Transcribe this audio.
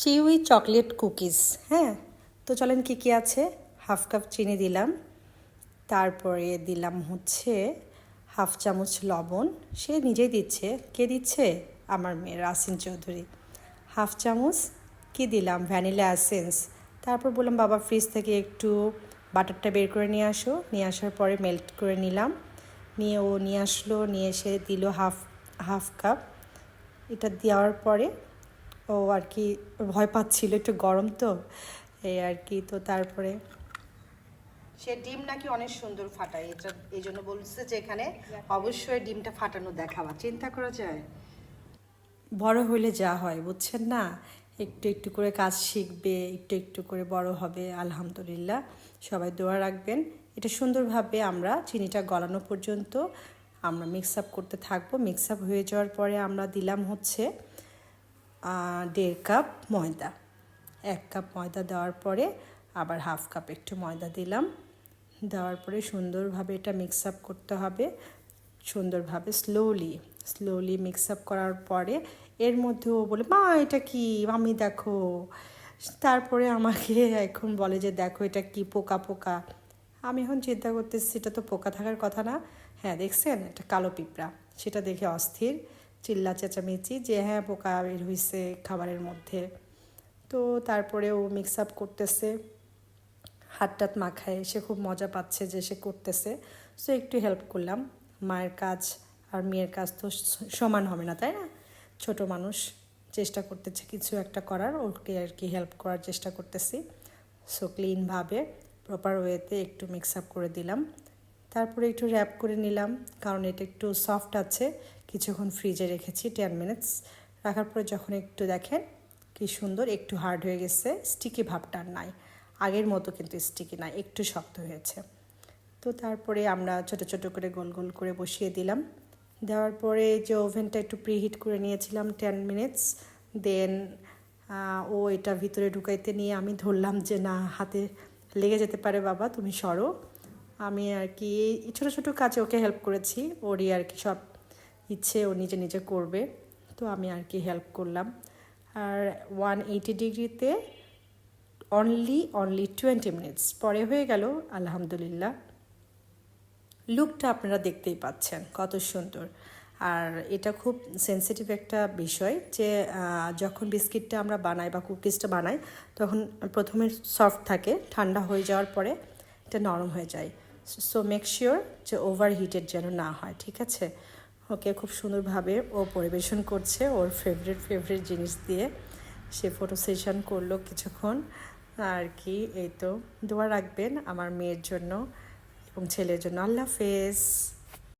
Chewy chocolate cookies. হ্যাঁ, তো চলেন কী কী আছে। হাফ কাপ চিনি দিলাম, তারপরে দিলাম হচ্ছে হাফ চামচ লবণ। সে নিজেই দিচ্ছে। কে দিচ্ছে? আমার মেয়ে রাসিন চৌধুরী। হাফ চামচ কি দিলাম? Vanilla essence. তারপর বললাম বাবা ফ্রিজ থেকে একটু বাটারটা বের করে নিয়ে আসো। নিয়ে আসার পরে মেল্ট করে নিলাম। নিয়ে আসলো, নিয়ে এসে দিল হাফ কাপ। এটা দেওয়ার পরে ও আর কি ভয় পাচ্ছিল, একটু গরম তো এই আর কি। তো তারপরে সে ডিম নাকি অনেক সুন্দর ফাটায়, এটা এই জন্য বলছে যে এখানে অবশ্যই ডিমটা ফাটানো দেখাবা। চিন্তা করা যায়, বড় হলে যা হয় বুঝছেন না, একটু একটু করে কাজ শিখবে, একটু একটু করে বড় হবে। আলহামদুলিল্লাহ, সবাই দোয়া রাখবেন। এটা সুন্দরভাবে আমরা চিনিটা গলানো পর্যন্ত আমরা মিক্স আপ করতে থাকবো। মিক্স আপ হয়ে যাওয়ার পরে আমরা দিলাম হচ্ছে 1.5 কাপ ময়দা। 1 কাপ ময়দা দেওয়ার পরে আবার হাফ কাপ একটু ময়দা দিলাম। দেওয়ার পরে সুন্দরভাবে এটা মিক্স আপ করতে হবে, সুন্দরভাবে স্লোলি মিক্স আপ করার পরে এর মধ্যে ও বলে মা এটা কি, মামি দেখো। তারপরে আমাকে এখন বলে যে দেখো এটা কি, পোকা পোকা। আমি এখন চিন্তা করতেছি এটা তো পোকা থাকার কথা না। হ্যাঁ দেখছেন, এটা কালো পিঁপড়া। সেটা দেখে অস্থির চিল্লা চেঁচামেচি যে হ্যাঁ পোকা বের হয়েছে খাবারের মধ্যে। তো তারপরে ও মিক্স আপ করতেছে, হাত মাখায়, সে খুব মজা পাচ্ছে যে সে করতেছে। সো একটু হেল্প করলাম। মায়ের কাজ আর মেয়ের কাজ তো সমান হবে না, তাই না? ছোট মানুষ চেষ্টা করতেছে কিছু একটা করার, ওকে আর কি হেল্প করার চেষ্টা করতেছি। সো ক্লিনভাবে প্রপার ওয়েতে একটু মিক্স আপ করে দিলাম। তারপরে একটু র্যাপ করে নিলাম, কারণ এটা একটু সফট আছে। কিছুক্ষণ ফ্রিজে রেখেছি 10 মিনিটস। রাখার পরে যখন একটু দেখেন কি সুন্দর একটু হার্ড হয়ে গেছে, স্টিকি ভাবটা আর নাই। আগের মতো কিন্তু স্টিকি না, একটু শক্ত হয়েছে। তো তারপরে আমরা ছোট ছোট করে গোল গোল করে বসিয়ে দিলাম। দেওয়ার পরে যে ওভেনটা একটু প্রিহিট করে নিয়েছিলাম 10 মিনিটস। দেন ও এটা ভিতরে ঢুকাইতে নিয়ে আমি ধরলাম যে না, হাতে লেগে যেতে পারে, বাবা তুমি সরো। আমি আর কি ছোটো ছোটো কাজে ওকে হেল্প করেছি, ওরই আর কি সব ইচ্ছে ও নিজে নিজে করবে। তো আমি আর কি হেল্প করলাম। আর 180 ডিগ্রিতে অনলি 20 মিনিটস পরে হয়ে গেল। আলহামদুলিল্লাহ, লুকটা আপনারা দেখতেই পাচ্ছেন কত সুন্দর। আর এটা খুব সেন্সিটিভ একটা বিষয় যে যখন বিস্কিটটা আমরা বানাই বা কুকিজটা বানাই তখন প্রথমে সফট থাকে, ঠান্ডা হয়ে যাওয়ার পরে এটা নরম হয়ে যায়। সো মেক শিওর যে ওভার হিটেড যেন না হয়, ঠিক আছে? ওকে খুব সুন্দরভাবে ও পরিবেশন করছে ওর ফেভারিট জিনিস দিয়ে। সে ফটো সেশন করলো কিছুক্ষণ আর কি। এই তো দোয়া রাখবেন আমার মেয়ের জন্য এবং ছেলের জন্য। আল্লাহ হাফেজ।